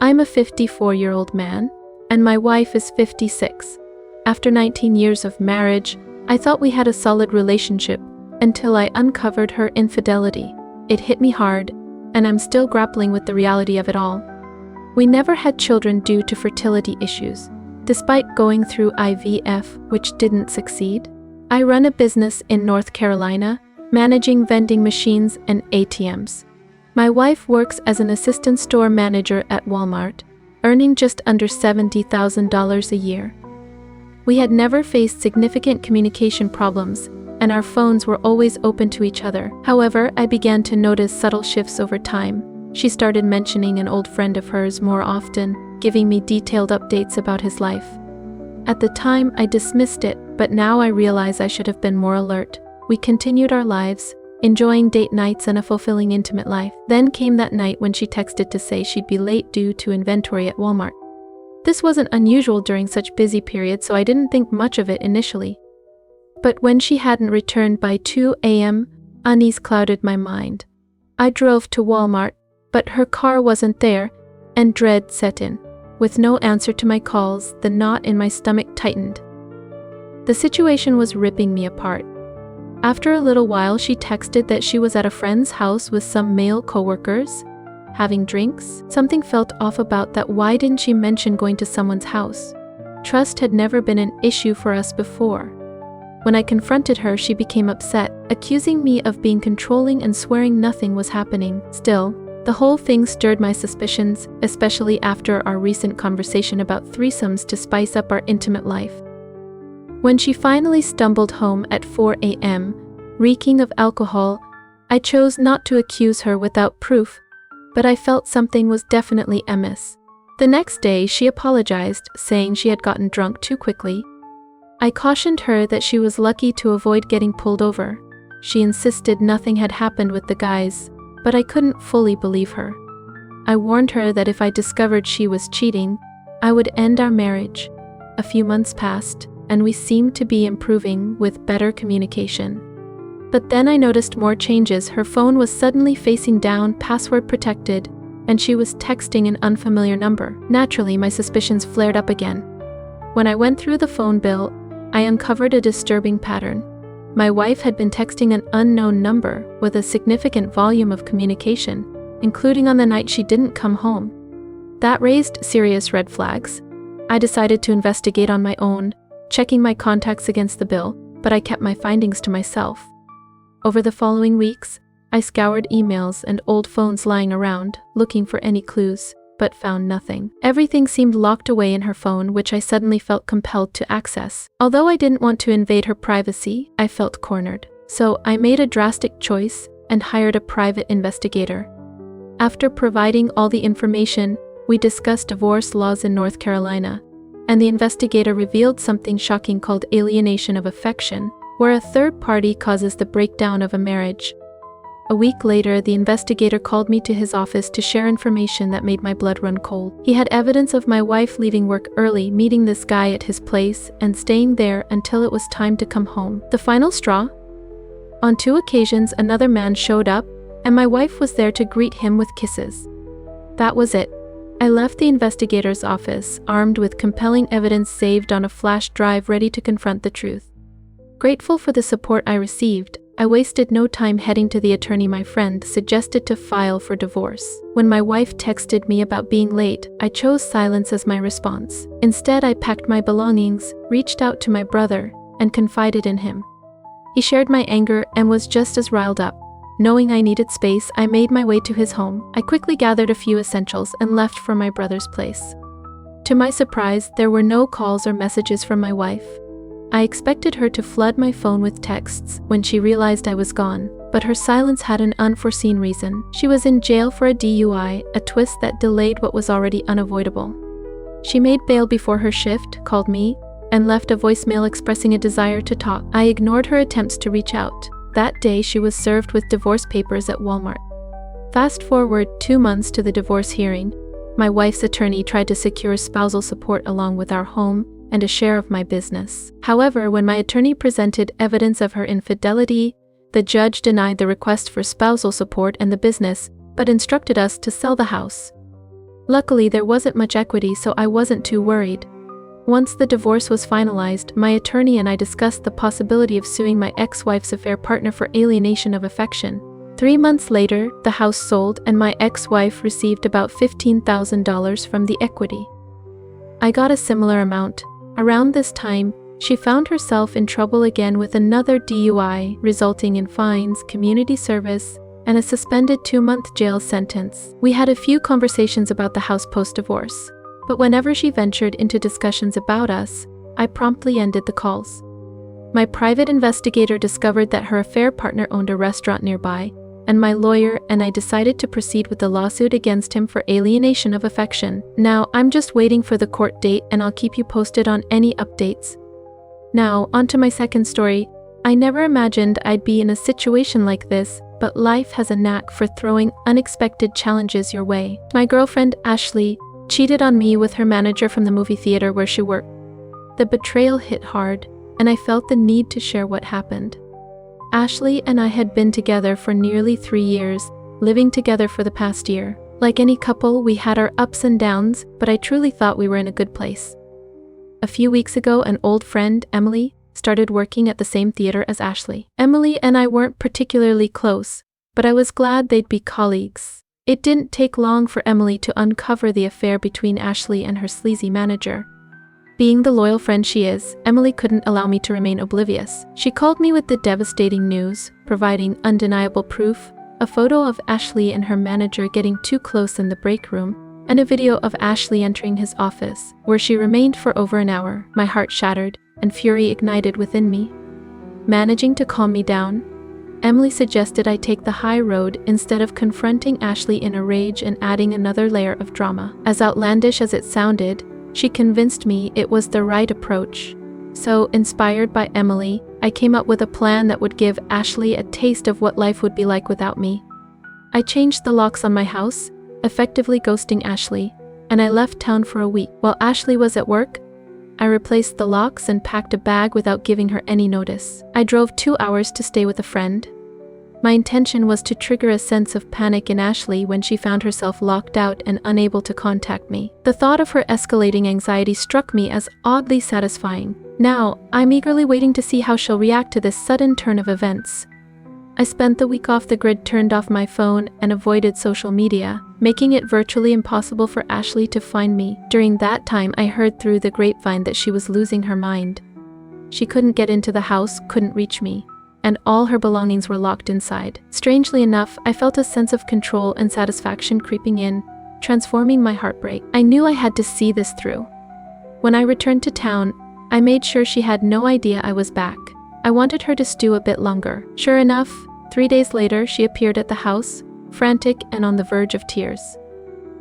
I'm a 54-year-old man, and my wife is 56. After 19 years of marriage, I thought we had a solid relationship until I uncovered her infidelity. It hit me hard, and I'm still grappling with the reality of it all. We never had children due to fertility issues, despite going through IVF, which didn't succeed. I run a business in North Carolina, managing vending machines and ATMs. My wife works as an assistant store manager at Walmart, earning just under $70,000 a year. We had never faced significant communication problems, and our phones were always open to each other. However, I began to notice subtle shifts over time. She started mentioning an old friend of hers more often, giving me detailed updates about his life. At the time, I dismissed it, but now I realize I should have been more alert. We continued our lives, enjoying date nights and a fulfilling intimate life. Then came that night when she texted to say she'd be late due to inventory at Walmart. This wasn't unusual during such busy periods, so I didn't think much of it initially. But when she hadn't returned by 2 a.m., unease clouded my mind. I drove to Walmart, but her car wasn't there, and dread set in. With no answer to my calls, the knot in my stomach tightened. The situation was ripping me apart. After a little while, she texted that she was at a friend's house with some male coworkers, having drinks. Something felt off about that. Why didn't she mention going to someone's house? Trust had never been an issue for us before. When I confronted her, she became upset, accusing me of being controlling and swearing nothing was happening. Still, the whole thing stirred my suspicions, especially after our recent conversation about threesomes to spice up our intimate life. When she finally stumbled home at 4 a.m., reeking of alcohol, I chose not to accuse her without proof, but I felt something was definitely amiss. The next day, she apologized, saying she had gotten drunk too quickly. I cautioned her that she was lucky to avoid getting pulled over. She insisted nothing had happened with the guys, but I couldn't fully believe her. I warned her that if I discovered she was cheating, I would end our marriage. A few months passed, and we seemed to be improving with better communication. But then I noticed more changes. Her phone was suddenly facing down, password protected, and she was texting an unfamiliar number. Naturally, my suspicions flared up again. When I went through the phone bill, I uncovered a disturbing pattern. My wife had been texting an unknown number with a significant volume of communication, including on the night she didn't come home. That raised serious red flags. I decided to investigate on my own, checking my contacts against the bill, but I kept my findings to myself. Over the following weeks, I scoured emails and old phones lying around, looking for any clues, but found nothing. Everything seemed locked away in her phone, which I suddenly felt compelled to access. Although I didn't want to invade her privacy, I felt cornered. So I made a drastic choice and hired a private investigator. After providing all the information, we discussed divorce laws in North Carolina, and the investigator revealed something shocking called alienation of affection, where a third party causes the breakdown of a marriage. A week later, the investigator called me to his office to share information that made my blood run cold. He had evidence of my wife leaving work early, meeting this guy at his place, and staying there until it was time to come home. The final straw? On 2 occasions, another man showed up, and my wife was there to greet him with kisses. That was it. I left the investigator's office, armed with compelling evidence saved on a flash drive, ready to confront the truth. Grateful for the support I received, I wasted no time heading to the attorney my friend suggested to file for divorce. When my wife texted me about being late, I chose silence as my response. Instead, I packed my belongings, reached out to my brother, and confided in him. He shared my anger and was just as riled up. Knowing I needed space, I made my way to his home. I quickly gathered a few essentials and left for my brother's place. To my surprise, there were no calls or messages from my wife. I expected her to flood my phone with texts when she realized I was gone, but her silence had an unforeseen reason. She was in jail for a DUI, a twist that delayed what was already unavoidable. She made bail before her shift, called me, and left a voicemail expressing a desire to talk. I ignored her attempts to reach out. That day, she was served with divorce papers at Walmart. Fast forward 2 months to the divorce hearing. My wife's attorney tried to secure spousal support along with our home and a share of my business. However, when my attorney presented evidence of her infidelity, the judge denied the request for spousal support and the business, but instructed us to sell the house. Luckily, there wasn't much equity, so I wasn't too worried. Once the divorce was finalized, my attorney and I discussed the possibility of suing my ex-wife's affair partner for alienation of affection. 3 months later, the house sold and my ex-wife received about $15,000 from the equity. I got a similar amount. Around this time, she found herself in trouble again with another DUI, resulting in fines, community service, and a suspended 2-month jail sentence. We had a few conversations about the house post-divorce, but whenever she ventured into discussions about us, I promptly ended the calls. My private investigator discovered that her affair partner owned a restaurant nearby, and my lawyer and I decided to proceed with the lawsuit against him for alienation of affection. Now, I'm just waiting for the court date, and I'll keep you posted on any updates. Now, onto my second story. I never imagined I'd be in a situation like this, but life has a knack for throwing unexpected challenges your way. My girlfriend, Ashley, cheated on me with her manager from the movie theater where she worked. The betrayal hit hard, and I felt the need to share what happened. Ashley and I had been together for nearly 3 years, living together for the past year. Like any couple, we had our ups and downs, but I truly thought we were in a good place. A few weeks ago, an old friend, Emily, started working at the same theater as Ashley. Emily and I weren't particularly close, but I was glad they'd be colleagues. It didn't take long for Emily to uncover the affair between Ashley and her sleazy manager. Being the loyal friend she is, Emily couldn't allow me to remain oblivious. She called me with the devastating news, providing undeniable proof, a photo of Ashley and her manager getting too close in the break room, and a video of Ashley entering his office, where she remained for over an hour. My heart shattered, and fury ignited within me. Managing to calm me down, Emily suggested I take the high road instead of confronting Ashley in a rage and adding another layer of drama. As outlandish as it sounded, she convinced me it was the right approach. So, inspired by Emily, I came up with a plan that would give Ashley a taste of what life would be like without me. I changed the locks on my house, effectively ghosting Ashley, and I left town for a week. While Ashley was at work, I replaced the locks and packed a bag without giving her any notice. I drove 2 hours to stay with a friend. My intention was to trigger a sense of panic in Ashley when she found herself locked out and unable to contact me. The thought of her escalating anxiety struck me as oddly satisfying. Now, I'm eagerly waiting to see how she'll react to this sudden turn of events. I spent the week off the grid, turned off my phone, and avoided social media, making it virtually impossible for Ashley to find me. During that time, I heard through the grapevine that she was losing her mind. She couldn't get into the house, couldn't reach me, and all her belongings were locked inside. Strangely enough, I felt a sense of control and satisfaction creeping in, transforming my heartbreak. I knew I had to see this through. When I returned to town, I made sure she had no idea I was back. I wanted her to stew a bit longer. Sure enough, 3 days later, she appeared at the house, frantic and on the verge of tears.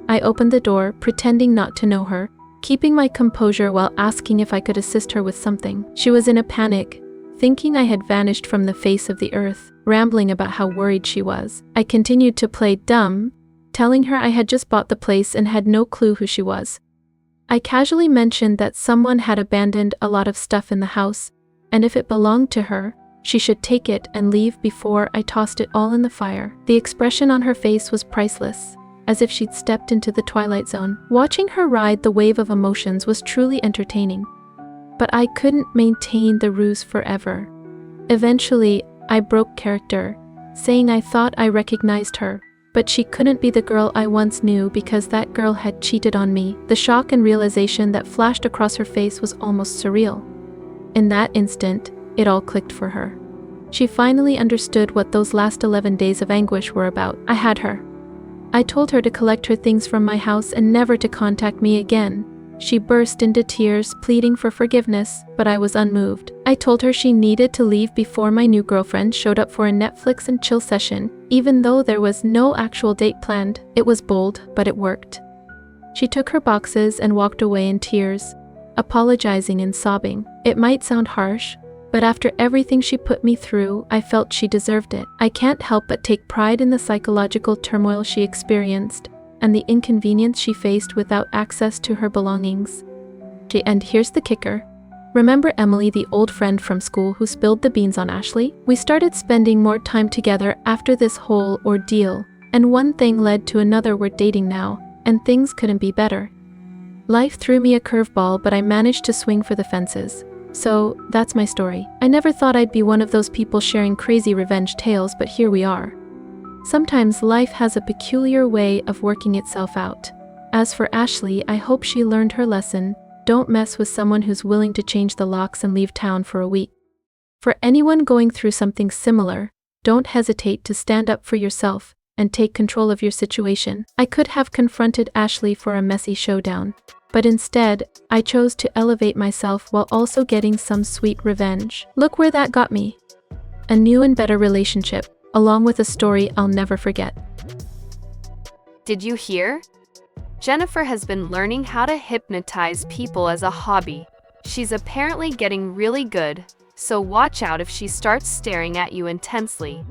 I opened the door, pretending not to know her, keeping my composure while asking if I could assist her with something. She was in a panic, thinking I had vanished from the face of the earth, rambling about how worried she was. I continued to play dumb, telling her I had just bought the place and had no clue who she was. I casually mentioned that someone had abandoned a lot of stuff in the house, and if it belonged to her, she should take it and leave before I tossed it all in the fire. The expression on her face was priceless, as if she'd stepped into the twilight zone. Watching her ride the wave of emotions was truly entertaining. But I couldn't maintain the ruse forever. Eventually, I broke character, saying I thought I recognized her, but she couldn't be the girl I once knew because that girl had cheated on me. The shock and realization that flashed across her face was almost surreal. In that instant, it all clicked for her. She finally understood what those last 11 days of anguish were about. I had her. I told her to collect her things from my house and never to contact me again. She burst into tears, pleading for forgiveness, but I was unmoved. I told her she needed to leave before my new girlfriend showed up for a Netflix and chill session, even though there was no actual date planned. It was bold, but it worked. She took her boxes and walked away in tears, apologizing and sobbing. It might sound harsh, but after everything she put me through, I felt she deserved it. I can't help but take pride in the psychological turmoil she experienced and the inconvenience she faced without access to her belongings. And here's the kicker. Remember Emily, the old friend from school who spilled the beans on Ashley? We started spending more time together after this whole ordeal, and one thing led to another. We're dating now, and things couldn't be better. Life threw me a curveball, but I managed to swing for the fences. So, that's my story. I never thought I'd be one of those people sharing crazy revenge tales, but here we are. Sometimes life has a peculiar way of working itself out. As for Ashley, I hope she learned her lesson. Don't mess with someone who's willing to change the locks and leave town for a week. For anyone going through something similar, don't hesitate to stand up for yourself and take control of your situation. I could have confronted Ashley for a messy showdown, but instead, I chose to elevate myself while also getting some sweet revenge. Look where that got me. A new and better relationship, along with a story I'll never forget. Did you hear? Jennifer has been learning how to hypnotize people as a hobby. She's apparently getting really good, so watch out if she starts staring at you intensely.